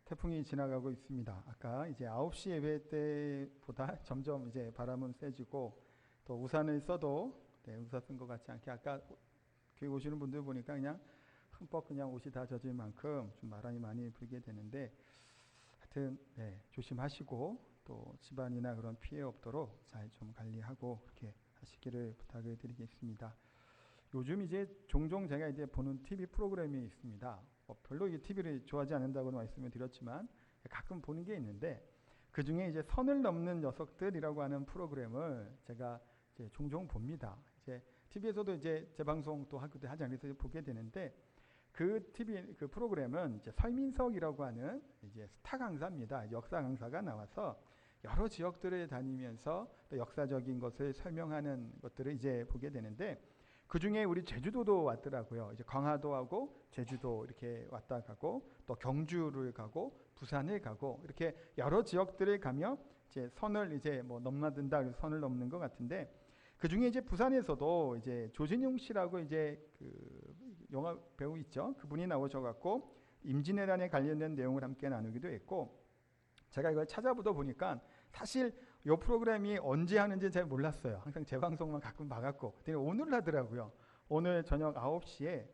태풍이 지나가고 있습니다. 아까 이제 9시 예배 때보다 점점 이제 바람은 세지고 또 우산을 써도 우산 쓴 것 같지 않게 아까 교회 오시는 분들 보니까 그냥 흠뻑 그냥 옷이 다 젖을 만큼 좀 바람이 많이 불게 되는데 하여튼 조심하시고 또 집안이나 그런 피해 없도록 잘 좀 관리하고 그렇게 하시기를 부탁을 드리겠습니다. 요즘 이제 종종 제가 이제 보는 TV 프로그램이 있습니다. 별로 이 TV를 좋아하지 않는다고는 말씀을 드렸지만 가끔 보는 게 있는데 그 중에 이제 선을 넘는 녀석들이라고 하는 프로그램을 제가 이제 종종 봅니다. 이제 TV에서도 이제 재방송 또 하지 않아서 보게 되는데 그 TV 그 프로그램은 이제 설민석이라고 하는 이제 스타 강사입니다. 역사 강사가 나와서 여러 지역들을 다니면서 또 역사적인 것을 설명하는 것들을 이제 보게 되는데 그 중에 우리 제주도도 왔더라고요. 이제 강화도하고 제주도 이렇게 왔다 가고 또 경주를 가고 부산을 가고 이렇게 여러 지역들을 가며 이제 선을 이제 뭐 넘나든다 그래서 선을 넘는 것 같은데 그 중에 이제 부산에서도 이제 조진웅 씨라고 이제 그 영화 배우 있죠. 그분이 나오셔갖고 임진왜란에 관련된 내용을 함께 나누기도 했고 제가 이걸 찾아보다 보니까 사실 이 프로그램이 언제 하는지 잘 몰랐어요. 항상 재방송만 가끔 봐갖고 오늘 하더라고요. 오늘 저녁 9시에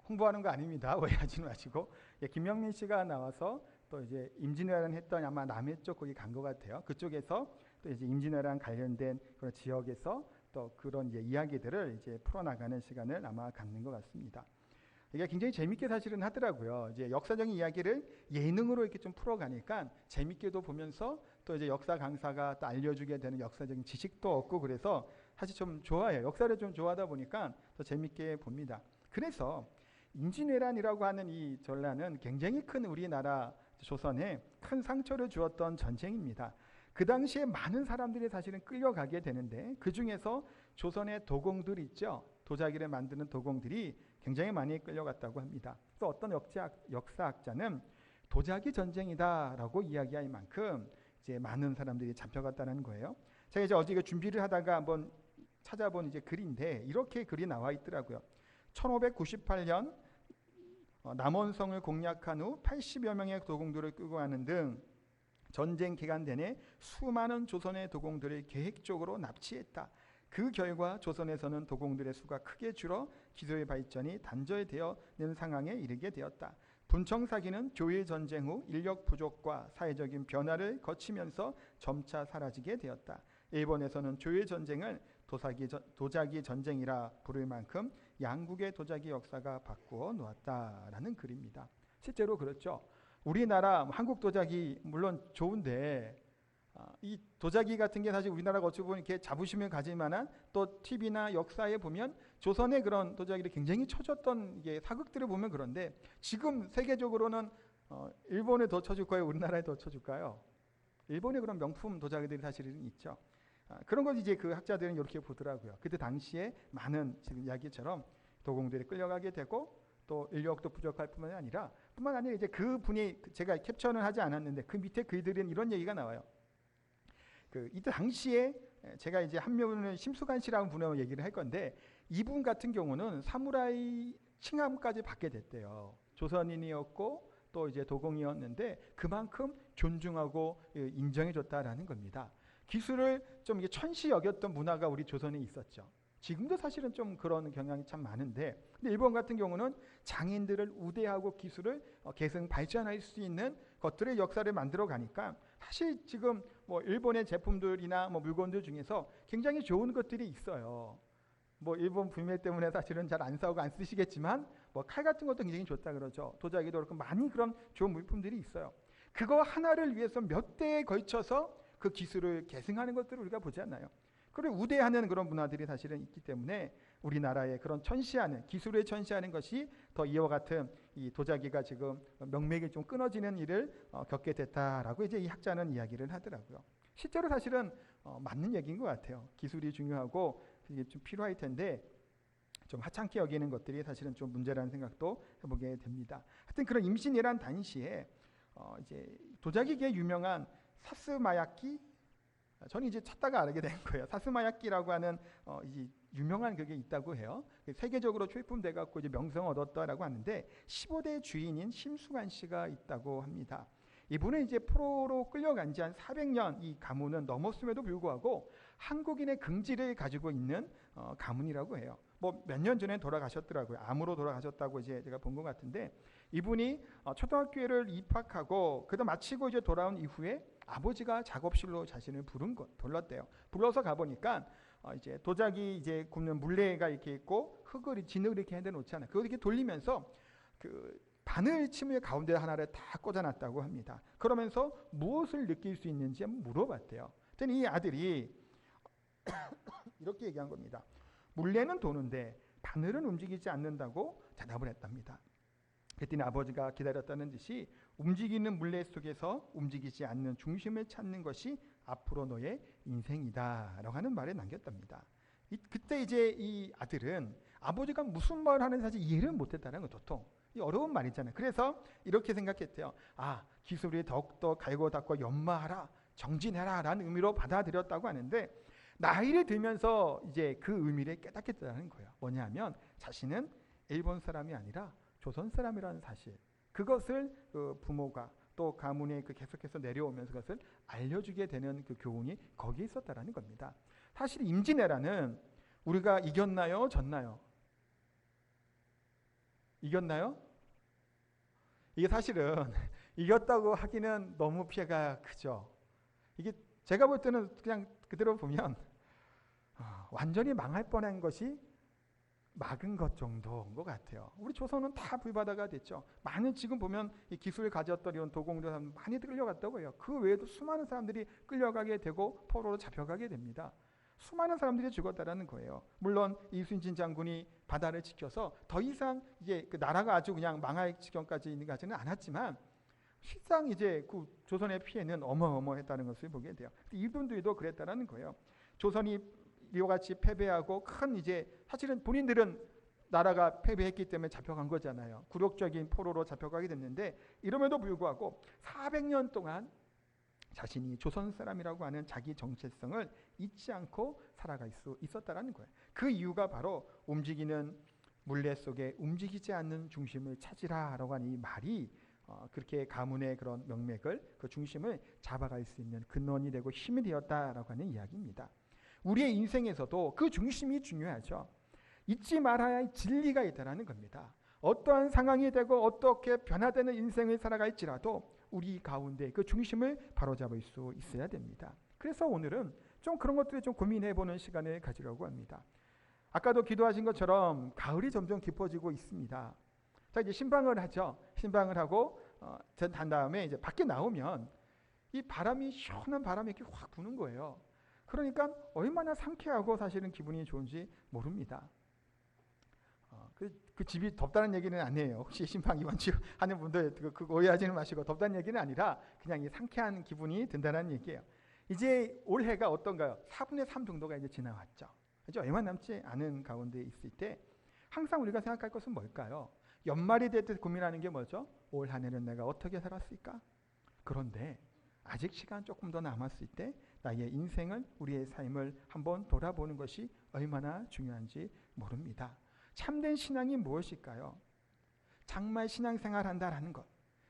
홍보하는 거 아닙니다. 오해하지 마시고 김영민 씨가 나와서 또 이제 임진왜란 했던 아마 남해 쪽 거기 간 것 같아요. 그쪽에서 또 이제 임진왜란 관련된 그런 지역에서 또 그런 이제 이야기들을 이제 풀어나가는 시간을 아마 갖는 것 같습니다. 이게 굉장히 재밌게 사실은 하더라고요. 이제 역사적인 이야기를 예능으로 이렇게 좀 풀어가니까 재밌게도 보면서 또 이제 역사 강사가 또 알려주게 되는 역사적인 지식도 얻고 그래서 사실 좀 좋아해요. 역사를 좀 좋아하다 보니까 더 재밌게 봅니다. 그래서 임진왜란이라고 하는 이 전란은 굉장히 큰 우리나라 조선에 큰 상처를 주었던 전쟁입니다. 그 당시에 많은 사람들이 사실은 끌려가게 되는데 그 중에서 조선의 도공들 있죠. 도자기를 만드는 도공들이 굉장히 많이 끌려갔다고 합니다. 그래서 어떤 역사학자는 도자기 전쟁이다라고 이야기할 만큼 이제 많은 사람들이 잡혀갔다는 거예요. 제가 이제 어제 준비를 하다가 한번 찾아본 이제 글인데 이렇게 글이 나와 있더라고요. 1598년 남원성을 공략한 후 80여 명의 도공들을 끌고 가는 등 전쟁 기간 내내 수많은 조선의 도공들을 계획적으로 납치했다. 그 결과 조선에서는 도공들의 수가 크게 줄어 기술의 발전이 단절되어는 상황에 이르게 되었다. 분청사기는 조일 전쟁 후 인력 부족과 사회적인 변화를 거치면서 점차 사라지게 되었다. 일본에서는 조일 전쟁을 도자기 전쟁이라 부를 만큼 양국의 도자기 역사가 바꾸어 놓았다라는 글입니다. 실제로 그렇죠. 우리나라 한국 도자기 물론 좋은데 이 도자기 같은 게 사실 우리나라가 어찌 보면 이렇게 자부심을 가질 만한 또 TV나 역사에 보면 조선의 그런 도자기를 굉장히 쳐줬던 이게 사극들을 보면 그런데 지금 세계적으로는 일본에 더 쳐줄까요? 우리나라에 더 쳐줄까요? 일본의 그런 명품 도자기들이 사실은 있죠. 그런 걸 이제 그 학자들은 이렇게 보더라고요. 그때 당시에 많은 지금 이야기처럼 도공들이 끌려가게 되고 또 인력도 부족할 뿐만 아니라 이제 그 분이 제가 캡처는 하지 않았는데 그 밑에 글들은 이런 얘기가 나와요. 이때 당시에 제가 이제 한 명은 심수관 씨라는 분하고 얘기를 할 건데 이분 같은 경우는 사무라이 칭함까지 받게 됐대요. 조선인이었고 또 이제 도공이었는데 그만큼 존중하고 인정해줬다라는 겁니다. 기술을 좀 이게 천시 여겼던 문화가 우리 조선에 있었죠. 지금도 사실은 좀 그런 경향이 참 많은데 근데 일본 같은 경우는 장인들을 우대하고 기술을 계승 발전할 수 있는 것들의 역사를 만들어 가니까 사실 지금 뭐 일본의 제품들이나 뭐 물건들 중에서 굉장히 좋은 것들이 있어요. 뭐 일본 불매 때문에 사실은 잘 안 사오고 안 쓰시겠지만 뭐 칼 같은 것도 굉장히 좋다 그러죠. 도자기도 그렇고 많이 그런 좋은 물품들이 있어요. 그거 하나를 위해서 몇 대에 걸쳐서 그 기술을 계승하는 것들을 우리가 보지 않나요? 그리고 우대하는 그런 문화들이 사실은 있기 때문에 우리나라의 그런 천시하는 기술을 천시하는 것이 더 이와 같은 이 도자기가 지금 명맥이 좀 끊어지는 일을 겪게 됐다라고 이제 이 학자는 이야기를 하더라고요. 실제로 사실은 맞는 얘기인 것 같아요. 기술이 중요하고 이게 좀 필요할 텐데 좀 하찮게 여기는 것들이 사실은 좀 문제라는 생각도 해보게 됩니다. 하여튼 그런 임진왜란 당시에 이제 도자기계에 유명한 사스마야키 저는 이제 찾다가 알게 된 거예요. 사스마야키라고 하는 유명한 그게 있다고 해요. 세계적으로 출품돼 갖고 이제 명성 얻었다라고 하는데 15대 주인인 심수관 씨가 있다고 합니다. 이분은 이제 포로로 끌려간 지 한 400년 이 가문은 넘었음에도 불구하고 한국인의 긍지를 가지고 있는 가문이라고 해요. 뭐 몇 년 전에 돌아가셨더라고요. 암으로 돌아가셨다고 이제 제가 본 것 같은데 이분이 초등학교를 입학하고 그다 마치고 이제 돌아온 이후에 아버지가 작업실로 자신을 불렀대요. 불러서 가보니까 이제 도자기 이제 굽는 물레가 이렇게 있고 흙을 진흙을 이렇게 해대 놓잖아요. 그걸 이렇게 돌리면서 그 바늘 침을 가운데 하나를 다 꽂아놨다고 합니다. 그러면서 무엇을 느낄 수 있는지 한번 물어봤대요. 그랬더니 이 아들이 이렇게 얘기한 겁니다. 물레는 도는데 바늘은 움직이지 않는다고 대답을 했답니다. 그랬더니 아버지가 기다렸다는 듯이 움직이는 물레 속에서 움직이지 않는 중심을 찾는 것이 앞으로 너의 인생이다 라고 하는 말을 남겼답니다. 그때 이제 이 아들은 아버지가 무슨 말을 하는지 사실 이해를 못했다는 거 도통. 이 어려운 말이잖아요. 그래서 이렇게 생각했대요. 기술이 더욱더 갈고 닦고 연마하라, 정진해라 라는 의미로 받아들였다고 하는데 나이를 들면서 이제 그 의미를 깨닫겠다는 거예요. 뭐냐면 자신은 일본 사람이 아니라 조선 사람이라는 사실, 그것을 그 부모가 또 가문에 계속해서 내려오면서 그것을 알려주게 되는 그 교훈이 거기에 있었다라는 겁니다. 사실 임진왜란은 우리가 이겼나요? 졌나요? 이겼나요? 이게 사실은 이겼다고 하기는 너무 피해가 크죠. 이게 제가 볼 때는 그냥 그대로 보면 완전히 망할 뻔한 것이 막은 것 정도인 것 같아요. 우리 조선은 다 불바다가 됐죠. 많은 지금 보면 이 기술을 가졌던 이런 도공들 많이 끌려갔다고 해요. 그 외에도 수많은 사람들이 끌려가게 되고 포로로 잡혀가게 됩니다. 수많은 사람들이 죽었다라는 거예요. 물론 이순신 장군이 바다를 지켜서 더 이상 이제 그 나라가 아주 그냥 망할 지경까지 있는 가지는 않았지만 실상 이제 그 조선의 피해는 어마어마했다는 것을 보게 돼요. 이분들도 그랬다라는 거예요. 조선이 이와 같이 패배하고 큰 이제 사실은 본인들은 나라가 패배했기 때문에 잡혀간 거잖아요. 굴욕적인 포로로 잡혀가게 됐는데 이름에도 불구하고 400년 동안 자신이 조선 사람이라고 하는 자기 정체성을 잊지 않고 살아갈 수 있었다라는 거예요. 그 이유가 바로 움직이는 물레 속에 움직이지 않는 중심을 찾으라라고 하는 이 말이 그렇게 가문의 그런 명맥을 그 중심을 잡아갈 수 있는 근원이 되고 힘이 되었다라고 하는 이야기입니다. 우리의 인생에서도 그 중심이 중요하죠. 잊지 말아야 할 진리가 있다는 겁니다. 어떠한 상황이 되고 어떻게 변화되는 인생을 살아갈지라도 우리 가운데 그 중심을 바로잡을 수 있어야 됩니다. 그래서 오늘은 좀 그런 것들을 좀 고민해보는 시간을 가지려고 합니다. 아까도 기도하신 것처럼 가을이 점점 깊어지고 있습니다. 자, 이제 신방을 하죠. 신방을 하고 한 다음에 이제 밖에 나오면 이 바람이 시원한 바람이 이렇게 확 부는 거예요. 그러니까 얼마나 상쾌하고 사실은 기분이 좋은지 모릅니다. 그 집이 덥다는 얘기는 아니에요. 혹시 신방 이번주 하는 분들 그거 오해하지는 마시고 덥다는 얘기는 아니라 그냥 이 상쾌한 기분이 든다는 얘기예요. 이제 올해가 어떤가요? 4분의 3 정도가 이제 지나왔죠. 이제 얼마 남지 않은 가운데 있을 때 항상 우리가 생각할 것은 뭘까요? 연말이 될 때 고민하는 게 뭐죠? 올 한 해는 내가 어떻게 살았을까? 그런데 아직 시간 조금 더 남았을 때 나의 인생을 우리의 삶을 한번 돌아보는 것이 얼마나 중요한지 모릅니다. 참된 신앙이 무엇일까요? 정말 신앙생활 한다라는 것,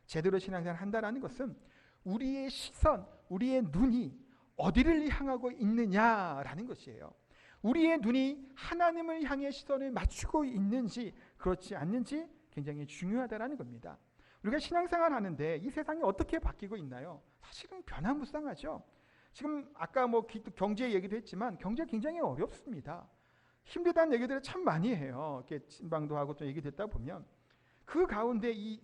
제대로 신앙생활 한다라는 것은 우리의 시선, 우리의 눈이 어디를 향하고 있느냐라는 것이에요. 우리의 눈이 하나님을 향해 시선을 맞추고 있는지 그렇지 않는지 굉장히 중요하다라는 겁니다. 우리가 신앙생활 하는데 이 세상이 어떻게 바뀌고 있나요? 사실은 변화무쌍하죠. 지금 아까 뭐 경제 얘기도 했지만 경제 굉장히 어렵습니다. 힘들다는 얘기들을 참 많이 해요. 이렇게 신방도 하고 또 얘기 듣다 보면 그 가운데 이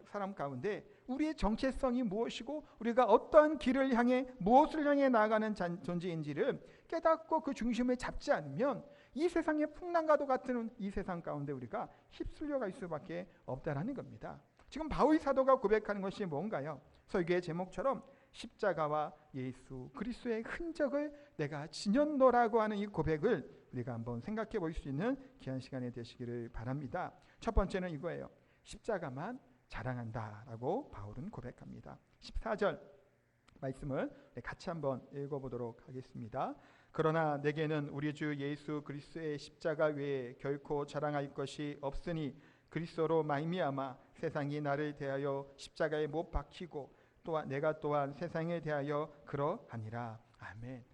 사람 가운데 우리의 정체성이 무엇이고 우리가 어떤 길을 향해 무엇을 향해 나아가는 존재인지를 깨닫고 그 중심을 잡지 않으면 이 세상의 풍랑과도 같은 이 세상 가운데 우리가 휩쓸려 갈 수밖에 없다라는 겁니다. 지금 바울 사도가 고백하는 것이 뭔가요? 설교의 제목처럼 십자가와 예수 그리스도의 흔적을 내가 지녔노라고 하는 이 고백을 우리가 한번 생각해 볼 수 있는 귀한 시간이 되시기를 바랍니다. 첫 번째는 이거예요. 십자가만 자랑한다라고 바울은 고백합니다. 14절 말씀을 같이 한번 읽어보도록 하겠습니다. 그러나 내게는 우리 주 예수 그리스도의 십자가 외에 결코 자랑할 것이 없으니 그리스도로 말미암아 세상이 나를 대하여 십자가에 못 박히고 또한 내가 또한 세상에 대하여 그러하니라. 아멘.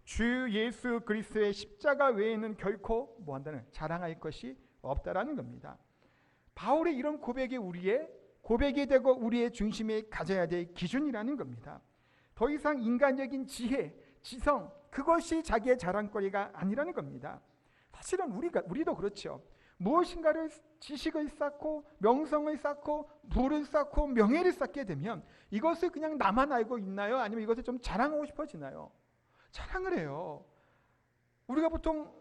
주 예수 그리스도의 십자가 외에는 결코 뭐한다는 자랑할 것이 없다라는 겁니다. 바울의 이런 고백이 우리의 고백이 되고 우리의 중심에 가져야 될 기준이라는 겁니다. 더 이상 인간적인 지혜, 지성 그것이 자기의 자랑거리가 아니라는 겁니다. 사실은 우리도 그렇죠. 무엇인가를 지식을 쌓고 명성을 쌓고 부를 쌓고 명예를 쌓게 되면 이것을 그냥 나만 알고 있나요? 아니면 이것을 좀 자랑하고 싶어지나요? 자랑을 해요. 우리가 보통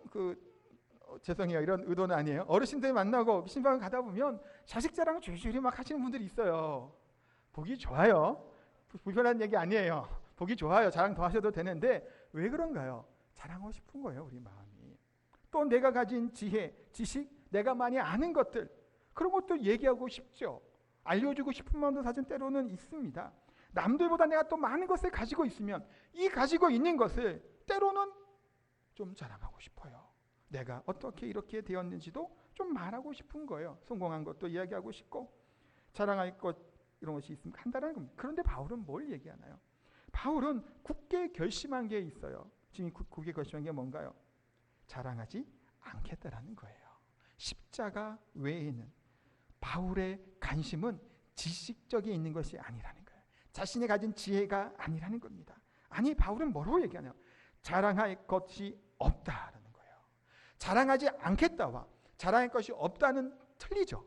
죄송해요. 이런 의도는 아니에요. 어르신들 만나고 신방을 가다 보면 자식 자랑을 줄줄이 막 하시는 분들이 있어요. 보기 좋아요. 불편한 얘기 아니에요. 보기 좋아요. 자랑 더 하셔도 되는데 왜 그런가요? 자랑하고 싶은 거예요. 우리 마음이. 또 내가 가진 지혜, 지식, 내가 많이 아는 것들 그런 것도 얘기하고 싶죠. 알려주고 싶은 마음도 사실 때로는 있습니다. 남들보다 내가 또 많은 것을 가지고 있으면 이 가지고 있는 것을 때로는 좀 자랑하고 싶어요. 내가 어떻게 이렇게 되었는지도 좀 말하고 싶은 거예요. 성공한 것도 이야기하고 싶고 자랑할 것 이런 것이 있으면 한다는 겁니다. 그런데 바울은 뭘 얘기하나요? 바울은 굳게 결심한 게 있어요. 지금 굳게 결심한 게 뭔가요? 자랑하지 않겠다라는 거예요. 십자가 외에는 바울의 관심은 지식적에 있는 것이 아니라는 거예요. 자신이 가진 지혜가 아니라는 겁니다. 아니 바울은 뭐라고 얘기하나요? 자랑할 것이 없다라는 거예요. 자랑하지 않겠다와 자랑할 것이 없다는 틀리죠.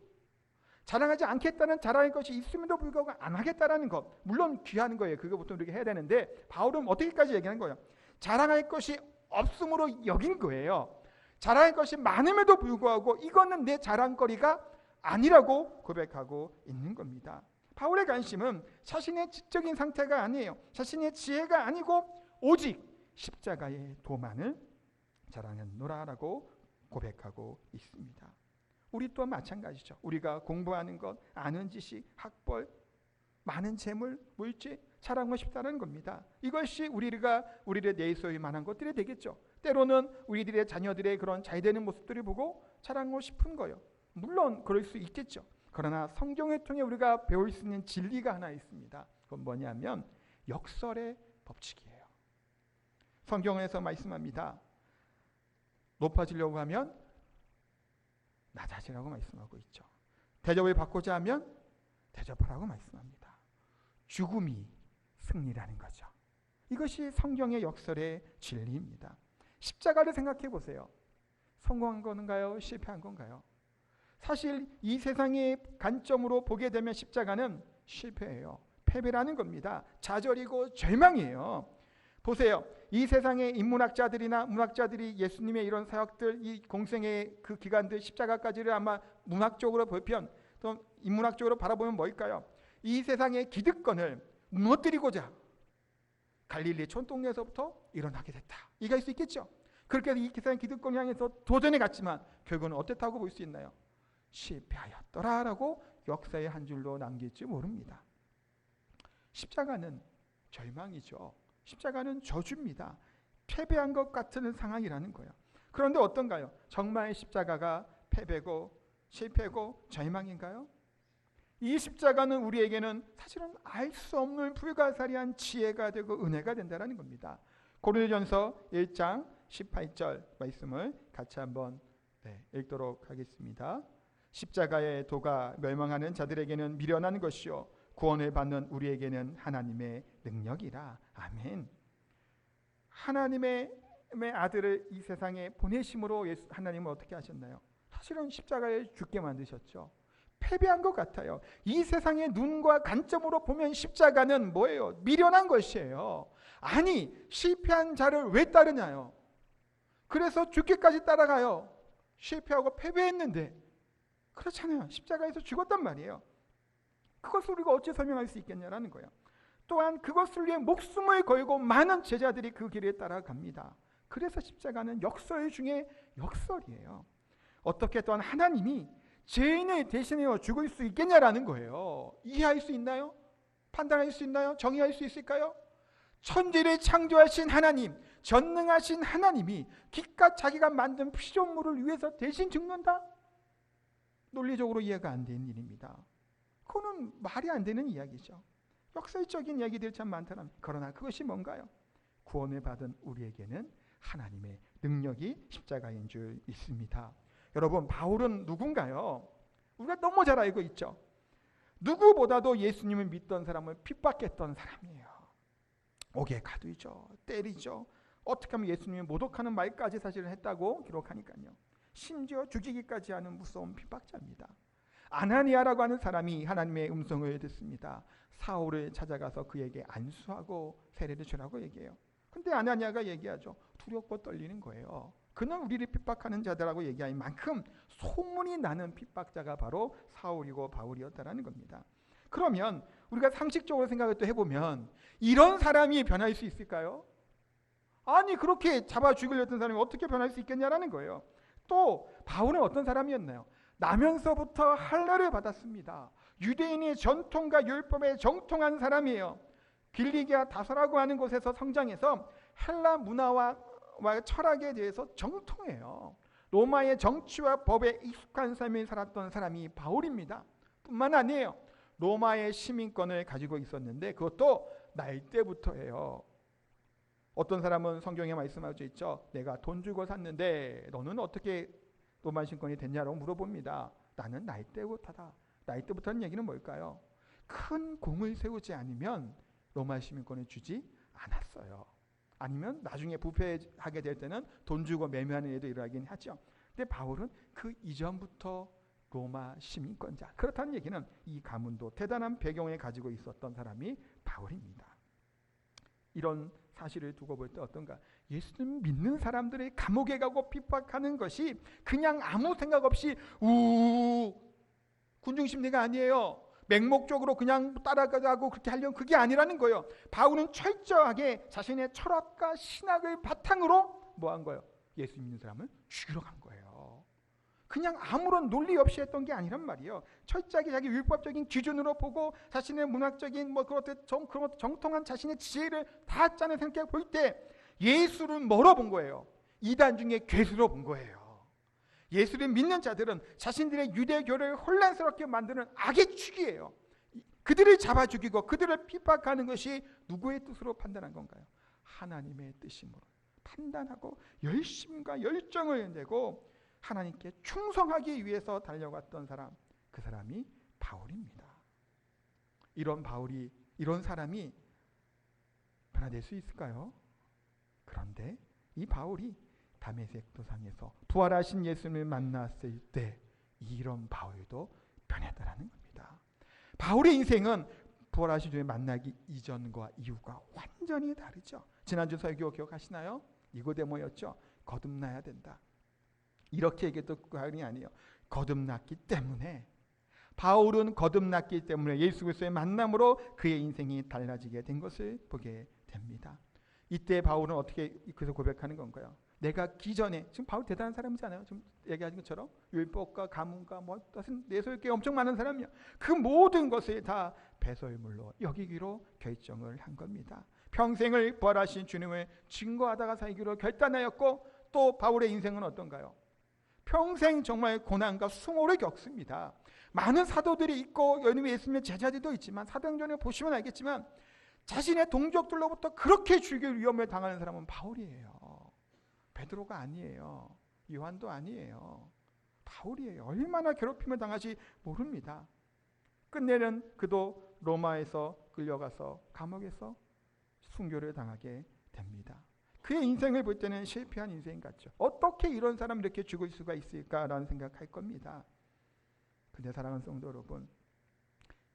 자랑하지 않겠다는 자랑할 것이 있음에도 불구하고 안 하겠다라는 것 물론 귀한 거예요. 그거 보통 이렇게 해야 되는데 바울은 어떻게까지 얘기하는 거예요? 자랑할 것이 없음으로 여긴 거예요. 자랑할 것이 많음에도 불구하고 이거는 내 자랑거리가 아니라고 고백하고 있는 겁니다. 바울의 관심은 자신의 지적인 상태가 아니에요. 자신의 지혜가 아니고 오직 십자가의 도만을 자랑하노라라고 고백하고 있습니다. 우리 또한 마찬가지죠. 우리가 공부하는 것, 아는 지식, 학벌, 많은 재물, 물질 자랑하고 싶다는 겁니다. 이것이 우리를 내세울 만한 것들이 되겠죠. 때로는 우리들의 자녀들의 그런 잘되는 모습들을 보고 자랑하고 싶은 거예요. 물론 그럴 수 있겠죠. 그러나 성경을 통해 우리가 배울 수 있는 진리가 하나 있습니다. 그건 뭐냐면 역설의 법칙이에요. 성경에서 말씀합니다. 높아지려고 하면 낮아지라고 말씀하고 있죠. 대접을 받고자 하면 대접하라고 말씀합니다. 죽음이 승리라는 거죠. 이것이 성경의 역설의 진리입니다. 십자가를 생각해 보세요. 성공한 건가요? 실패한 건가요? 사실 이 세상의 관점으로 보게 되면 십자가는 실패예요. 패배라는 겁니다. 좌절이고 절망이에요. 보세요. 이 세상의 인문학자들이나 문학자들이 예수님의 이런 사역들, 이 공생의 그 기간들 십자가까지를 아마 문학적으로 보편 또 인문학적으로 바라보면 뭘까요? 이 세상의 기득권을 무너뜨리고자 갈릴리 촌동네에서부터 일어나게 됐다. 이해할 수 있겠죠? 그렇게 이 세상의 기득권을 향해서 도전해 갔지만 결국은 어땠다고 볼 수 있나요? 실패하였더라라고 역사의 한 줄로 남길지 모릅니다. 십자가는 절망이죠. 십자가는 저주입니다. 패배한 것 같은 상황이라는 거예요. 그런데 어떤가요? 정말 십자가가 패배고 실패고 절망인가요? 이 십자가는 우리에게는 사실은 알 수 없는 불가사리한 지혜가 되고 은혜가 된다는 겁니다. 고린도전서 1장 18절 말씀을 같이 한번 읽도록 하겠습니다. 십자가의 도가 멸망하는 자들에게는 미련한 것이요 구원을 받는 우리에게는 하나님의 능력이라. 아멘. 하나님의 아들을 이 세상에 보내심으로 하나님은 어떻게 하셨나요? 사실은 십자가에 죽게 만드셨죠. 패배한 것 같아요. 이 세상의 눈과 관점으로 보면 십자가는 뭐예요? 미련한 것이에요. 아니 실패한 자를 왜 따르냐요? 그래서 죽기까지 따라가요. 실패하고 패배했는데 그렇잖아요. 십자가에서 죽었단 말이에요. 그것을 우리가 어찌 설명할 수 있겠냐라는 거예요. 또한 그것을 위해 목숨을 걸고 많은 제자들이 그 길에 따라갑니다. 그래서 십자가는 역설 중에 역설이에요. 어떻게 또한 하나님이 죄인을 대신하여 죽을 수 있겠냐라는 거예요. 이해할 수 있나요? 판단할 수 있나요? 정의할 수 있을까요? 천지를 창조하신 하나님, 전능하신 하나님이 기껏 자기가 만든 피조물을 위해서 대신 죽는다? 논리적으로 이해가 안 되는 일입니다. 그거는 말이 안 되는 이야기죠. 역설적인 이야기들이 참 많더라. 그러나 그것이 뭔가요? 구원을 받은 우리에게는 하나님의 능력이 십자가인 줄 있습니다. 여러분, 바울은 누군가요? 우리가 너무 잘 알고 있죠. 누구보다도 예수님을 믿던 사람을 핍박했던 사람이에요. 옥에 가두죠, 때리죠. 어떻게 하면 예수님을 모독하는 말까지 사실은 했다고 기록하니까요. 심지어 죽이기까지 하는 무서운 핍박자입니다. 아나니아라고 하는 사람이 하나님의 음성을 듣습니다. 사울을 찾아가서 그에게 안수하고 세례를 주라고 얘기해요. 근데 아나니아가 얘기하죠. 두렵고 떨리는 거예요. 그는 우리를 핍박하는 자들하고 얘기할 만큼 소문이 나는 핍박자가 바로 사울이고 바울이었다라는 겁니다. 그러면 우리가 상식적으로 생각을 또 해보면 이런 사람이 변할 수 있을까요? 아니, 그렇게 잡아 죽이려던 사람이 어떻게 변할 수 있겠냐라는 거예요. 또 바울은 어떤 사람이었나요? 나면서부터 할례를 받았습니다. 유대인의 전통과 율법에 정통한 사람이에요. 빌리기아 다소라고 하는 곳에서 성장해서 헬라 문화와 철학에 대해서 정통해요. 로마의 정치와 법에 익숙한 삶을 살았던 사람이 바울입니다. 뿐만 아니에요. 로마의 시민권을 가지고 있었는데 그것도 날 때부터예요. 어떤 사람은 성경에 말씀하고 있죠. 내가 돈 주고 샀는데 너는 어떻게 로마 시민권이 됐냐고 물어봅니다. 나는 날 때부터다. 날 때부터는 얘기는 뭘까요? 큰 공을 세우지 않으면 로마 시민권을 주지 않았어요. 아니면 나중에 부패하게 될 때는 돈 주고 매매하는 일도 일어나긴 하죠. 근데 바울은 그 이전부터 로마 시민권자. 그렇다는 얘기는 이 가문도 대단한 배경을 가지고 있었던 사람이 바울입니다. 이런 사실을 두고 볼 때 어떤가? 예수님 믿는 사람들의 감옥에 가고 핍박하는 것이 그냥 아무 생각 없이 군중심리가 아니에요. 맹목적으로 그냥 따라가고 그렇게 하려면 그게 아니라는 거예요. 바울은 철저하게 자신의 철학과 신학을 바탕으로 뭐 한 거예요? 예수 믿는 사람을 죽이러 간 거예요. 그냥 아무런 논리 없이 했던 게 아니란 말이에요. 철저하게 자기 율법적인 기준으로 보고 자신의 문학적인 그런 것도 정통한 자신의 지혜를 다 짜내 생각해 볼 때 예수를 뭐로 본 거예요? 이단 중에 괴수로 본 거예요. 예수를 믿는 자들은 자신들의 유대교를 혼란스럽게 만드는 악의 축이에요. 그들을 잡아 죽이고 그들을 핍박하는 것이 누구의 뜻으로 판단한 건가요? 하나님의 뜻임으로 판단하고 열심과 열정을 내고 하나님께 충성하기 위해서 달려갔던 사람, 그 사람이 바울입니다. 이런 사람이 변화될 수 있을까요? 그런데 이 바울이 다메섹 도상에서 부활하신 예수님을 만났을 때 이런 바울도 변했다라는 겁니다. 바울의 인생은 부활하신 주님 만나기 이전과 이후가 완전히 다르죠. 지난주 설교 기억하시나요? 니고데모였죠. 거듭나야 된다. 이렇게 얘기해도 그게 아니에요. 거듭났기 때문에 바울은 거듭났기 때문에 예수 그리스도의 만남으로 그의 인생이 달라지게 된 것을 보게 됩니다. 이때 바울은 어떻게 그래서 고백하는 건가요? 내가 기존에 지금 바울 대단한 사람이잖아요. 지금 얘기하신 것처럼 율법과 가문과 내세울 게 엄청 많은 사람이야. 그 모든 것을 다 배설물로 여기기로 결정을 한 겁니다. 평생을 부활하신 주님을 증거하다가 살기로 결단하였고 또 바울의 인생은 어떤가요? 평생 정말 고난과 수모를 겪습니다. 많은 사도들이 있고 예수님의 제자들도 있지만 사도행전을 보시면 알겠지만 자신의 동족들로부터 그렇게 죽일 위험을 당하는 사람은 바울이에요. 베드로가 아니에요. 요한도 아니에요. 바울이에요. 얼마나 괴롭힘을 당하지 모릅니다. 끝내는 그도 로마에서 끌려가서 감옥에서 순교를 당하게 됩니다. 그의 인생을 볼 때는 실패한 인생 같죠. 어떻게 이런 사람이 이렇게 죽을 수가 있을까라는 생각할 겁니다. 근데 사랑하는 성도 여러분,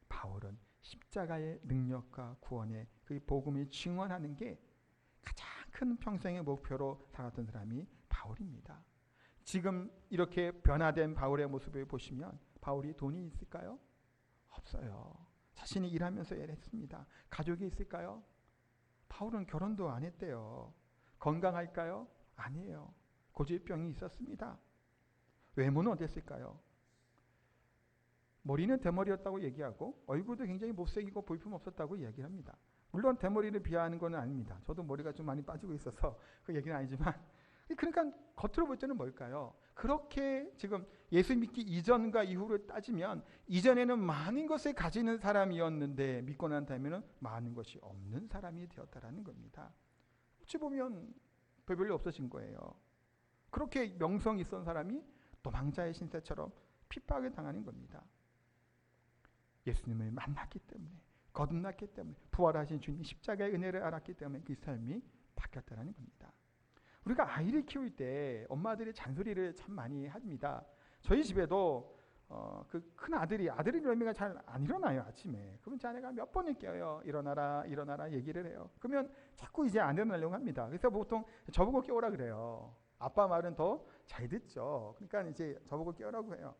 바울은 십자가의 능력과 구원의 그 복음을 증언하는 게 가장 큰 평생의 목표로 살았던 사람이 바울입니다. 지금 이렇게 변화된 바울의 모습을 보시면 바울이 돈이 있을까요? 없어요. 자신이 일하면서 일했습니다. 가족이 있을까요? 바울은 결혼도 안 했대요. 건강할까요? 아니에요. 고질병이 있었습니다. 외모는 어땠을까요? 머리는 대머리였다고 얘기하고 얼굴도 굉장히 못생기고 볼품 없었다고 이야기합니다. 물론 대머리를 비하하는 건 아닙니다. 저도 머리가 좀 많이 빠지고 있어서 그 얘기는 아니지만, 그러니까 겉으로 볼 때는 뭘까요? 그렇게 지금 예수 믿기 이전과 이후를 따지면 이전에는 많은 것을 가지는 사람이었는데 믿고 난 다음에는 많은 것이 없는 사람이 되었다라는 겁니다. 어찌 보면 별볼일 없어진 거예요. 그렇게 명성이 있던 사람이 도망자의 신세처럼 핍박을 당하는 겁니다. 예수님을 만났기 때문에, 거듭났기 때문에, 부활하신 주님 십자가의 은혜를 알았기 때문에 그 삶이 바뀌었다는 겁니다. 우리가 아이를 키울 때 엄마들이 잔소리를 참 많이 합니다. 저희 집에도 그 큰 아들이 일어나면 잘 안 일어나요. 아침에. 그러면 자네가 몇 번을 깨워요. 일어나라 얘기를 해요. 그러면 자꾸 이제 안 일어나려고 합니다. 그래서 보통 저보고 깨우라 그래요. 아빠 말은 더 잘 듣죠. 그러니까 이제 저보고 깨우라고 해요.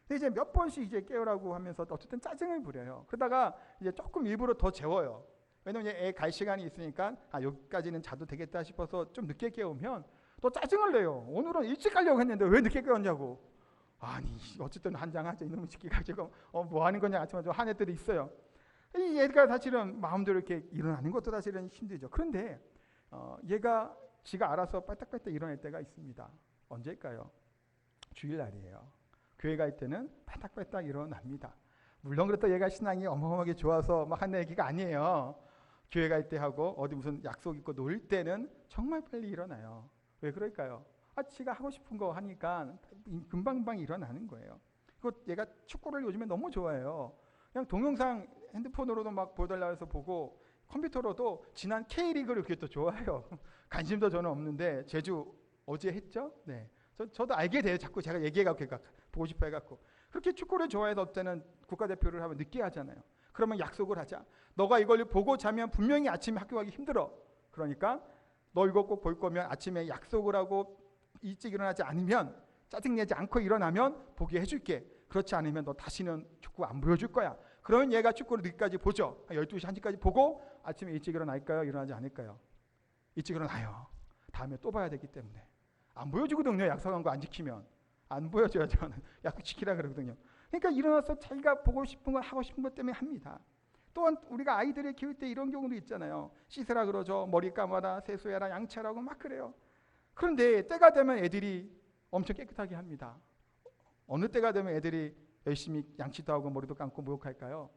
근데 이제 몇 번씩 이제 깨우라고 하면서 어쨌든 짜증을 부려요. 그러다가 이제 조금 일부러 더 재워요. 왜냐면 애 갈 시간이 있으니까 여기까지는 자도 되겠다 싶어서 좀 늦게 깨우면 또 짜증을 내요. 오늘은 일찍 가려고 했는데 왜 늦게 깨웠냐고. 아니 어쨌든 한장하자 이놈의 새끼가 지금 뭐 하는 거냐 아침에 좀 한 애들이 있어요. 이 얘가 사실은 마음대로 이렇게 일어나는 것도 사실은 힘들죠. 그런데 얘가 지가 알아서 빨딱빨딱 일어날 때가 있습니다. 언제일까요? 주일날이에요. 교회 갈 때는 빨딱빨딱 일어납니다. 물론 그렇다고 얘가 신앙이 어마어마하게 좋아서 막 하는 얘기가 아니에요. 교회 갈 때 하고 어디 무슨 약속 있고 놀 때는 정말 빨리 일어나요. 왜 그럴까요? 지가 하고 싶은 거 하니까 금방금방 일어나는 거예요. 그리고 얘가 축구를 요즘에 너무 좋아해요. 그냥 동영상 핸드폰으로도 막 보여달라고 해서 보고 컴퓨터로도 지난 K리그를 이렇게 또 좋아해요. 관심도 저는 없는데 제주 어제 했죠? 네. 저도 알게 돼요. 자꾸 제가 얘기해갖고 보고 싶어 해갖고. 그렇게 축구를 좋아해서 어때는 국가대표를 하면 늦게 하잖아요. 그러면 약속을 하자. 너가 이걸 보고 자면 분명히 아침에 학교 가기 힘들어. 그러니까 너 이거 꼭 볼 거면 아침에 약속을 하고 일찍 일어나지 않으면, 짜증내지 않고 일어나면 보게 해줄게. 그렇지 않으면 너 다시는 축구 안 보여줄 거야. 그러면 얘가 축구를 늦게까지 보죠. 12시 1시까지 보고 아침에 일찍 일어날까요? 일어나지 않을까요? 일찍 일어나요. 다음에 또 봐야 되기 때문에. 안 보여주거든요. 약속한 거 안 지키면. 안 보여줘요. 저는 약속 지키라 그러거든요. 그러니까 일어나서 자기가 보고 싶은 거 하고 싶은 것 때문에 합니다. 또한 우리가 아이들을 키울 때 이런 경우도 있잖아요. 씻으라 그러죠. 머리 감아라, 세수해라, 양치하라고 막 그래요. 그런데 때가 되면 애들이 엄청 깨끗하게 합니다. 어느 때가 되면 애들이 열심히 양치도 하고 머리도 감고 목욕할까요?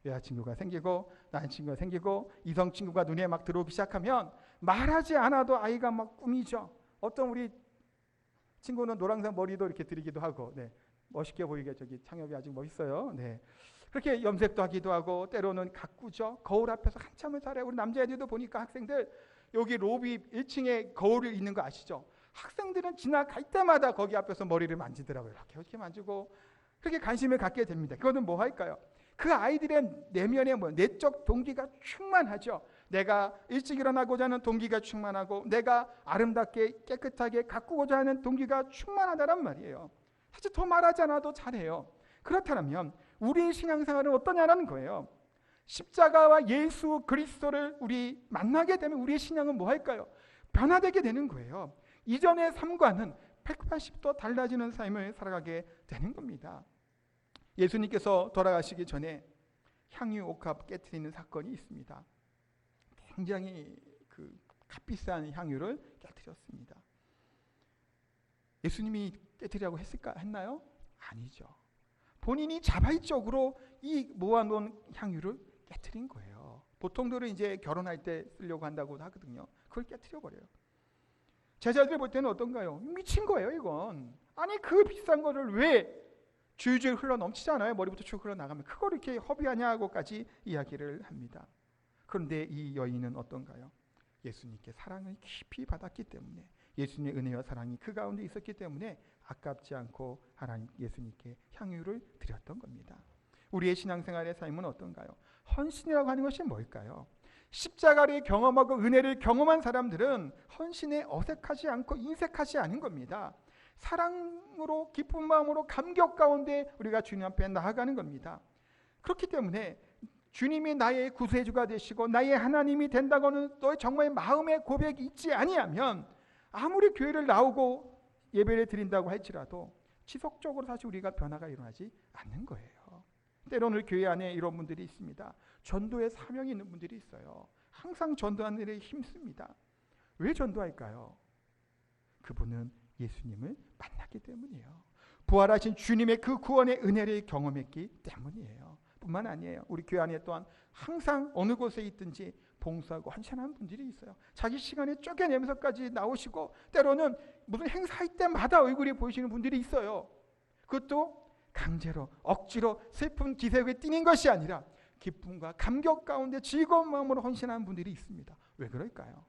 여자친구가 생기고 남자친구가 생기고 이성 친구가 눈에 막 들어오기 시작하면 말하지 않아도 아이가 막 꾸미죠. 어떤 우리 친구는 노란색 머리도 이렇게 들이기도 하고, 네, 멋있게 보이게 저기 창엽이 아직 멋있어요. 네, 그렇게 염색도 하기도 하고 때로는 가꾸죠. 거울 앞에서 한참을 살아요. 우리 남자애들도 보니까 학생들 여기 로비 1층에 거울이 있는 거 아시죠? 학생들은 지나갈 때마다 거기 앞에서 머리를 만지더라고요. 이렇게 만지고 그렇게 관심을 갖게 됩니다. 그거는 뭐 할까요? 그 아이들의 내면에 내적 동기가 충만하죠. 내가 일찍 일어나고자 하는 동기가 충만하고 내가 아름답게 깨끗하게 가꾸고자 하는 동기가 충만하다란 말이에요. 사실 더 말하지 않아도 잘해요. 그렇다면 우리의 신앙생활은 어떠냐라는 거예요. 십자가와 예수 그리스도를 우리 만나게 되면 우리의 신앙은 뭐 할까요? 변화되게 되는 거예요. 이전의 삶과는 180도 달라지는 삶을 살아가게 되는 겁니다. 예수님께서 돌아가시기 전에 향유 옥합 깨트리는 사건이 있습니다. 굉장히 그 값비싼 향유를 깨트렸습니다. 예수님이 깨트리라고 했나요? 아니죠. 본인이 자발적으로 이 모아놓은 향유를 깨트린 거예요. 보통들은 이제 결혼할 때 쓰려고 한다고 하거든요. 그걸 깨트려 버려요. 제자들 볼 때는 어떤가요? 미친 거예요, 이건. 아니 그 비싼 거를 왜 줄줄 흘러 넘치잖아요. 머리부터 쭉 흘러나가면 그걸 이렇게 허비하냐고까지 이야기를 합니다. 그런데 이 여인은 어떤가요? 예수님께 사랑을 깊이 받았기 때문에, 예수님의 은혜와 사랑이 그 가운데 있었기 때문에 아깝지 않고 하나님 예수님께 향유를 드렸던 겁니다. 우리의 신앙생활의 삶은 어떤가요? 헌신이라고 하는 것이 뭘까요? 십자가를 경험하고 은혜를 경험한 사람들은 헌신에 어색하지 않고 인색하지 않은 겁니다. 사랑으로 깊은 마음으로 감격 가운데 우리가 주님 앞에 나아가는 겁니다. 그렇기 때문에 주님이 나의 구세주가 되시고 나의 하나님이 된다고는 너의 정말 마음의 고백이 있지 아니하면 아무리 교회를 나오고 예배를 드린다고 할지라도 지속적으로 사실 우리가 변화가 일어나지 않는 거예요. 때로는 교회 안에 이런 분들이 있습니다. 전도의 사명이 있는 분들이 있어요. 항상 전도하는 일에 힘씁니다. 왜 전도할까요? 그분은 예수님을 만났기 때문이에요. 부활하신 주님의 그 구원의 은혜를 경험했기 때문이에요. 뿐만 아니에요. 우리 교회 안에 또한 항상 어느 곳에 있든지 봉사하고 헌신하는 분들이 있어요. 자기 시간에 쫓겨내면서까지 나오시고 때로는 무슨 행사할 때마다 얼굴이 보이시는 분들이 있어요. 그것도 강제로 억지로 슬픈 기색에 띄는 것이 아니라 기쁨과 감격 가운데 즐거운 마음으로 헌신하는 분들이 있습니다. 왜 그럴까요?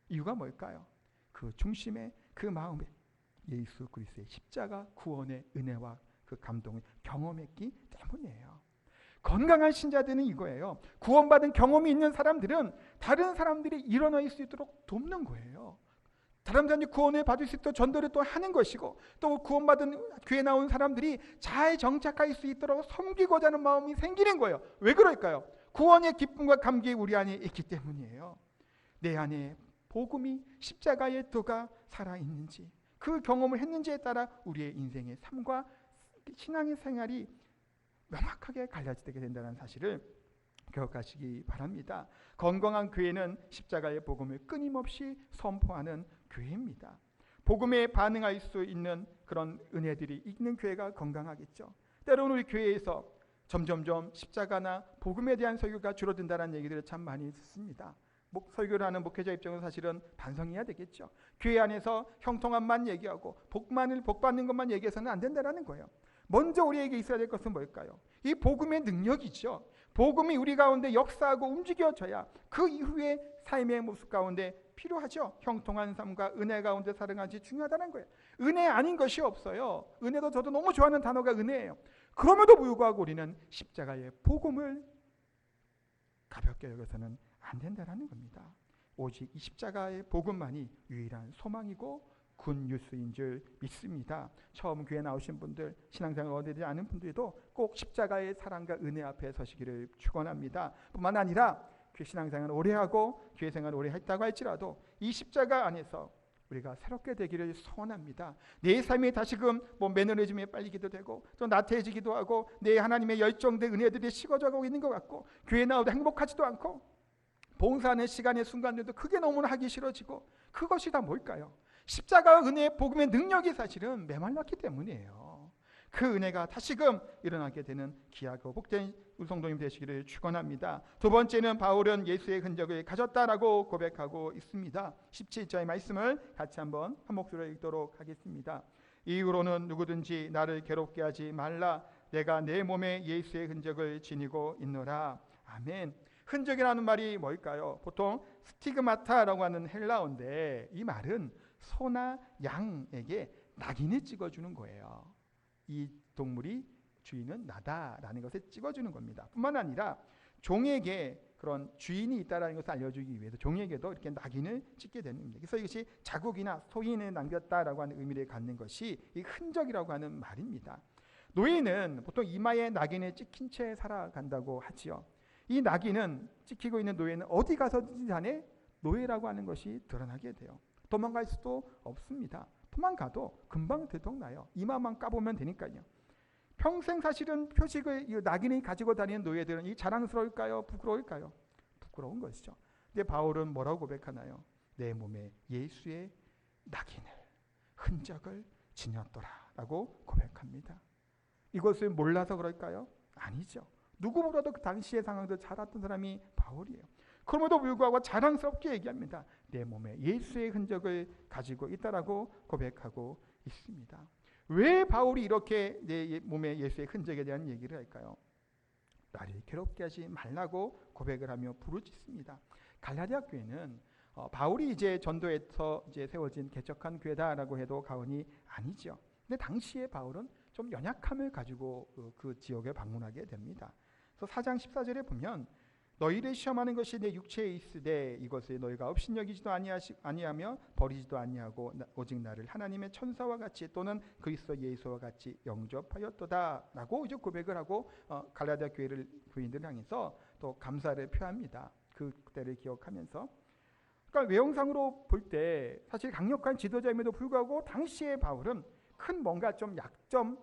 이유가 뭘까요? 그 중심에 그 마음에 예수 그리스도의 십자가 구원의 은혜와 그 감동을 경험했기 때문이에요. 건강한 신자들은 이거예요. 구원받은 경험이 있는 사람들은 다른 사람들이 일어날 수 있도록 돕는 거예요. 다른 사람들이 구원을 받을 수 있도록 전도를 또 하는 것이고, 또 구원받은 교회 나온 사람들이 잘 정착할 수 있도록 섬기고자 하는 마음이 생기는 거예요. 왜 그럴까요? 구원의 기쁨과 감격이 우리 안에 있기 때문이에요. 내 안에 복음이 십자가의 도가 살아있는지, 그 경험을 했는지에 따라 우리의 인생의 삶과 신앙의 생활이 명확하게 갈라지게 된다는 사실을 기억하시기 바랍니다. 건강한 교회는 십자가의 복음을 끊임없이 선포하는 교회입니다. 복음에 반응할 수 있는 그런 은혜들이 있는 교회가 건강하겠죠. 때로는 우리 교회에서 점점점 십자가나 복음에 대한 설교가 줄어든다는 얘기들을 참 많이 듣습니다. 설교를 하는 목회자 입장에서 사실은 반성해야 되겠죠. 교회 안에서 형통함만 얘기하고 복 받는 것만 얘기해서는 안 된다는 거예요. 먼저 우리에게 있어야 될 것은 뭘까요? 이 복음의 능력이죠. 복음이 우리 가운데 역사하고 움직여져야 그 이후의 삶의 모습 가운데 필요하죠. 형통한 삶과 은혜 가운데 살아가는 것이 중요하다는 거예요. 은혜 아닌 것이 없어요. 은혜도 저도 너무 좋아하는 단어가 은혜예요. 그럼에도 불구하고 우리는 십자가의 복음을 가볍게 여겨서는 안 된다는 겁니다. 오직 이 십자가의 복음만이 유일한 소망이고 굿뉴스인 줄 믿습니다. 처음 교회 나오신 분들, 신앙생활 오래되지 않은 분들도 꼭 십자가의 사랑과 은혜 앞에 서시기를 축원합니다. 뿐만 아니라 신앙생활 오래 하고 교회 생활 오래 했다고 할지라도 이 십자가 안에서 우리가 새롭게 되기를 소원합니다. 내 삶이 다시금 매너리즘에 빨리기도 되고 또 나태해지기도 하고 내 하나님의 열정된 은혜들이 식어져가고 있는 것 같고 교회 나오도 행복하지도 않고 봉사하는 시간의 순간들도 그게 너무나 하기 싫어지고, 그것이 다 뭘까요? 십자가와 은혜의 복음의 능력이 사실은 메말랐기 때문이에요. 그 은혜가 다시금 일어나게 되는 귀하고 복된 우리 성도님 되시기를 축원합니다. 두 번째는 바울은 예수의 흔적을 가졌다라고 고백하고 있습니다. 17절의 말씀을 같이 한번 한 목소리로 읽도록 하겠습니다. 이후로는 누구든지 나를 괴롭게 하지 말라. 내가 내 몸에 예수의 흔적을 지니고 있노라. 아멘. 흔적이라는 말이 뭘까요? 보통 스티그마타라고 하는 헬라어인데 이 말은 소나 양에게 낙인을 찍어주는 거예요. 이 동물이 주인은 나다라는 것을 찍어주는 겁니다. 뿐만 아니라 종에게 그런 주인이 있다는 것을 알려주기 위해서 종에게도 이렇게 낙인을 찍게 되는 겁니다. 그래서 이것이 자국이나 소인을 남겼다라고 하는 의미를 갖는 것이 이 흔적이라고 하는 말입니다. 노예는 보통 이마에 낙인을 찍힌 채 살아간다고 하지요. 이 낙인은 찍히고 있는 노예는 어디 가서든지 간에 노예라고 하는 것이 드러나게 돼요. 도망갈 수도 없습니다. 도망가도 금방 들통나요. 이마만 까보면 되니까요. 평생 사실은 표식을, 이 낙인을 가지고 다니는 노예들은 이 자랑스러울까요? 부끄러울까요? 부끄러운 것이죠. 근데 바울은 뭐라고 고백하나요? 내 몸에 예수의 낙인을, 흔적을 지녔더라라고 고백합니다. 이것을 몰라서 그럴까요? 아니죠. 누구보다도 그 당시의 상황도 잘 알았던 사람이 바울이에요. 그럼에도 불구하고 자랑스럽게 얘기합니다. 내 몸에 예수의 흔적을 가지고 있다라고 고백하고 있습니다. 왜 바울이 이렇게 내 몸에 예수의 흔적에 대한 얘기를 할까요? 나를 괴롭게 하지 말라고 고백을 하며 부르짖습니다. 갈라디아 교회는 바울이 이제 전도에서 이제 세워진 개척한 교회다라고 해도 과언이 아니죠. 근데 당시에 바울은 좀 연약함을 가지고 그 지역에 방문하게 됩니다. 그래서 4장 14절에 보면 너희를 시험하는 것이 내 육체에 있으되 이것을 너희가 업신여기지도 아니하며 버리지도 아니하고 오직 나를 하나님의 천사와 같이 또는 그리스도 예수와 같이 영접하였도다라고 이제 고백을 하고 갈라디아 교인들을 향해서 또 감사를 표합니다. 그때를 기억하면서. 그러니까 외형상으로 볼 때 사실 강력한 지도자임에도 불구하고 당시의 바울은 큰 뭔가 좀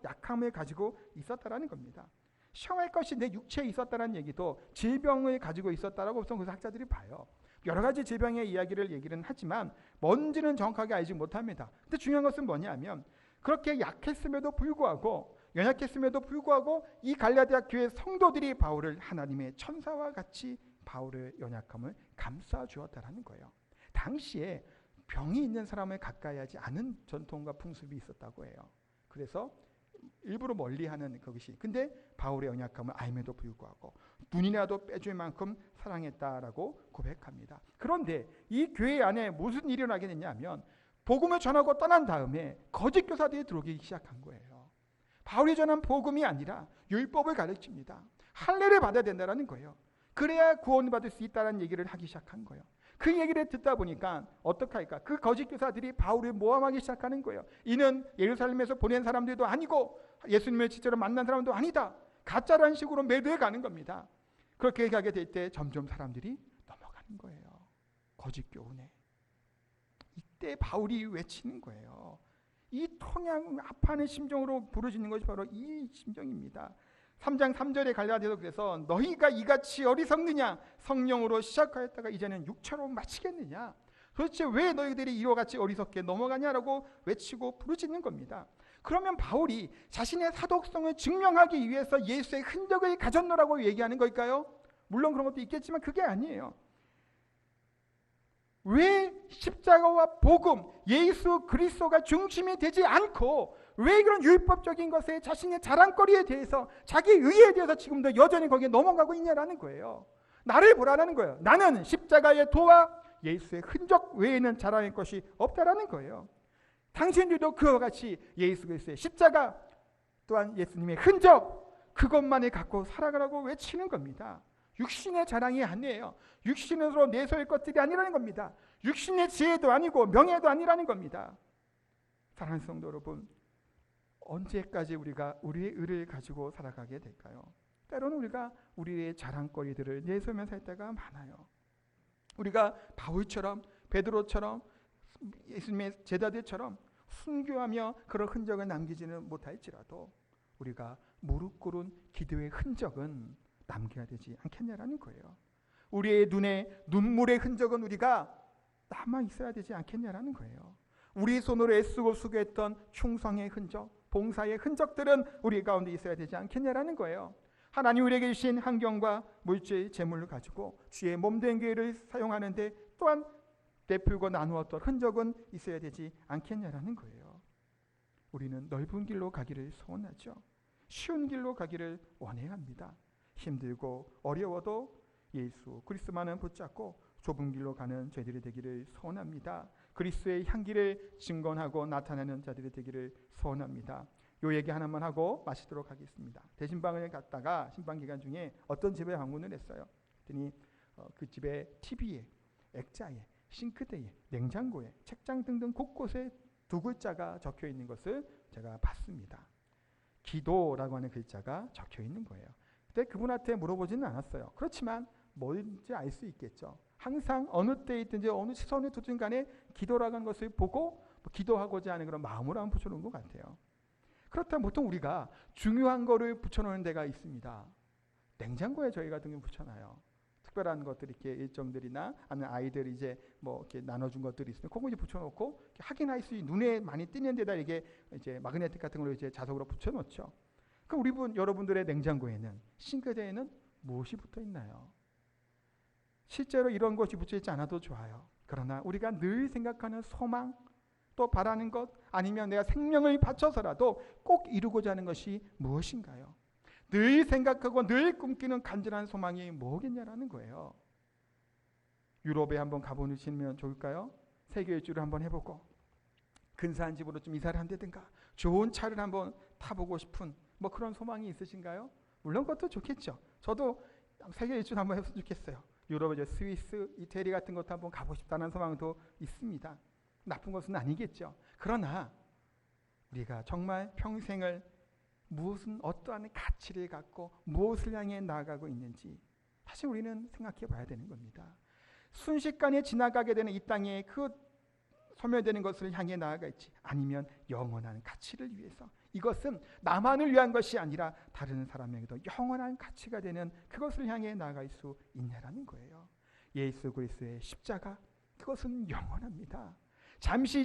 약함을 가지고 있었다라는 겁니다. 시험할 것이 내 육체에 있었다는 얘기도 질병을 가지고 있었다라고 보통 그 학자들이 봐요. 여러 가지 질병의 이야기를 얘기는 하지만 뭔지는 정확하게 알지 못합니다. 근데 중요한 것은 뭐냐면 그렇게 약했음에도 불구하고 연약했음에도 불구하고 이 갈라디아 교회 성도들이 바울을 하나님의 천사와 같이 바울의 연약함을 감싸 주었다라는 거예요. 당시에 병이 있는 사람을 가까이 하지 않은 전통과 풍습이 있었다고 해요. 그래서 일부러 멀리하는 그것이. 근데 바울의 연약함을 알면도 불구하고 눈이라도 빼줄 만큼 사랑했다라고 고백합니다. 그런데 이 교회 안에 무슨 일이 일어나게 됐냐면 복음을 전하고 떠난 다음에 거짓 교사들이 들어오기 시작한 거예요. 바울이 전한 복음이 아니라 율법을 가르칩니다. 할례를 받아야 된다는 거예요. 그래야 구원받을 수 있다는 얘기를 하기 시작한 거예요. 그 얘기를 듣다 보니까 어떡할까? 그 거짓 교사들이 바울을 모함하기 시작하는 거예요. 이는 예루살렘에서 보낸 사람들도 아니고 예수님을 실제로 만난 사람도 아니다. 가짜라는 식으로 매도해 가는 겁니다. 그렇게 얘기하게 될 때 점점 사람들이 넘어가는 거예요. 거짓 교훈에. 이때 바울이 외치는 거예요. 이 통양 아파하는 심정으로 부르짖는 것이 바로 이 심정입니다. 3장 3절에 갈라디아서 그래서 너희가 이같이 어리석느냐 성령으로 시작하였다가 이제는 육체로 마치겠느냐 도대체 왜 너희들이 이와 같이 어리석게 넘어가냐라고 외치고 부르짖는 겁니다. 그러면 바울이 자신의 사도성을 증명하기 위해서 예수의 흔적을 가졌노라고 얘기하는 걸까요? 물론 그런 것도 있겠지만 그게 아니에요. 왜 십자가와 복음, 예수 그리스도가 중심이 되지 않고 왜 그런 율법적인 것에 자신의 자랑거리에 대해서 자기 의에 대해서 지금도 여전히 거기에 넘어가고 있냐라는 거예요. 나를 보라는 거예요. 나는 십자가의 도와 예수의 흔적 외에는 자랑할 것이 없다라는 거예요. 당신들도 그와 같이 예수 그리스도의 십자가 또한 예수님의 흔적 그것만을 갖고 살아가라고 외치는 겁니다. 육신의 자랑이 아니에요. 육신으로 내세울 것들이 아니라는 겁니다. 육신의 지혜도 아니고 명예도 아니라는 겁니다. 사랑하는 성도 여러분, 언제까지 우리가 우리의 의를 가지고 살아가게 될까요? 때로는 우리가 우리의 자랑거리들을 내세우며 살 때가 많아요. 우리가 바울처럼 베드로처럼 예수님의 제자들처럼 순교하며 그런 흔적을 남기지는 못할지라도 우리가 무릎 꿇은 기도의 흔적은 남겨야 되지 않겠냐라는 거예요. 우리의 눈에 눈물의 흔적은 우리가 남아 있어야 되지 않겠냐라는 거예요. 우리 손으로 애쓰고 수고했던 충성의 흔적, 봉사의 흔적들은 우리 가운데 있어야 되지 않겠냐라는 거예요. 하나님 우리에게 주신 환경과 물질, 재물을 가지고 주의 몸된 교회를 사용하는데 또한 베풀고 나누었던 흔적은 있어야 되지 않겠냐라는 거예요. 우리는 넓은 길로 가기를 소원하죠. 쉬운 길로 가기를 원해야 합니다. 힘들고 어려워도 예수 그리스도만은 붙잡고 좁은 길로 가는 저희들이 되기를 소원합니다. 그리스도의 향기를 증거하고 나타내는 자들이 되기를 소원합니다. 요 얘기 하나만 하고 마치도록 하겠습니다. 대신방을 갔다가 신방 기간 중에 어떤 집에 방문을 했어요. 그랬더니 그 집에 TV에, 액자에, 싱크대에, 냉장고에, 책장 등등 곳곳에 두 글자가 적혀 있는 것을 제가 봤습니다. 기도라고 하는 글자가 적혀 있는 거예요. 그때 그분한테 물어보지는 않았어요. 그렇지만 뭔지 알 수 있겠죠. 항상 어느 때에 있든지 어느 시선을 두든 간에 기도라는 것을 보고 기도하고자 하는 그런 마음으로 한번 붙여놓은 것 같아요. 그렇다면 보통 우리가 중요한 거를 붙여놓는 데가 있습니다. 냉장고에 저희 같은 경우 붙여놔요. 특별한 것들 이렇게 일정들이나 아니면 아이들이 이제 뭐 이렇게 나눠준 것들이 있으면 그거 이제 붙여놓고 확인할 수 있는 눈에 많이 띄는 데다 이게 이제 마그네틱 같은 걸로 이제 자석으로 붙여놓죠. 그럼 여러분들의 냉장고에는 싱크대에는 무엇이 붙어 있나요? 실제로 이런 것이 붙여 있지 않아도 좋아요. 그러나 우리가 늘 생각하는 소망 또 바라는 것 아니면 내가 생명을 바쳐서라도 꼭 이루고자 하는 것이 무엇인가요? 늘 생각하고 늘 꿈꾸는 간절한 소망이 뭐겠냐라는 거예요. 유럽에 한번 가보시면 좋을까요? 세계 일주를 한번 해보고 근사한 집으로 좀 이사를 한다든가 좋은 차를 한번 타보고 싶은 뭐 그런 소망이 있으신가요? 물론 그것도 좋겠죠. 저도 세계 일주를 한번 해봤으면 좋겠어요. 유럽의 스위스, 이태리 같은 것도 한번 가고 싶다는 소망도 있습니다. 나쁜 것은 아니겠죠. 그러나 우리가 정말 평생을 무엇은 어떠한 가치를 갖고 무엇을 향해 나아가고 있는지 사실 우리는 생각해 봐야 되는 겁니다. 순식간에 지나가게 되는 이 땅에 그 소멸되는 것을 향해 나아갈지 아니면 영원한 가치를 위해서 이것은 나만을 위한 것이 아니라 다른 사람에게도 영원한 가치가 되는 그것을 향해 나아갈 수 있냐라는 거예요. 예수 그리스도의 십자가, 그것은 영원합니다.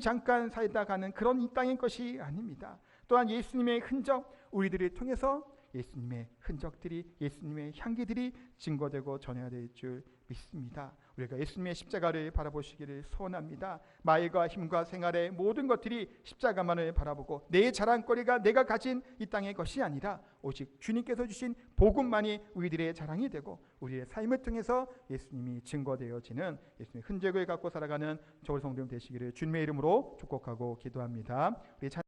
잠깐 살다 가는 그런 이 땅의 것이 아닙니다. 또한 예수님의 흔적, 우리들을 통해서 예수님의 흔적들이, 예수님의 향기들이 증거되고 전해야 될 줄 믿습니다. 우리가 예수님의 십자가를 바라보시기를 소원합니다. 마일과 힘과 생활의 모든 것들이 십자가만을 바라보고 내 자랑거리가 내가 가진 이 땅의 것이 아니라 오직 주님께서 주신 복음만이 우리들의 자랑이 되고 우리의 삶을 통해서 예수님이 증거되어지는 예수님의 흔적을 갖고 살아가는 저울 성도님 되시기를 주님의 이름으로 축복하고 기도합니다. 우리 찬양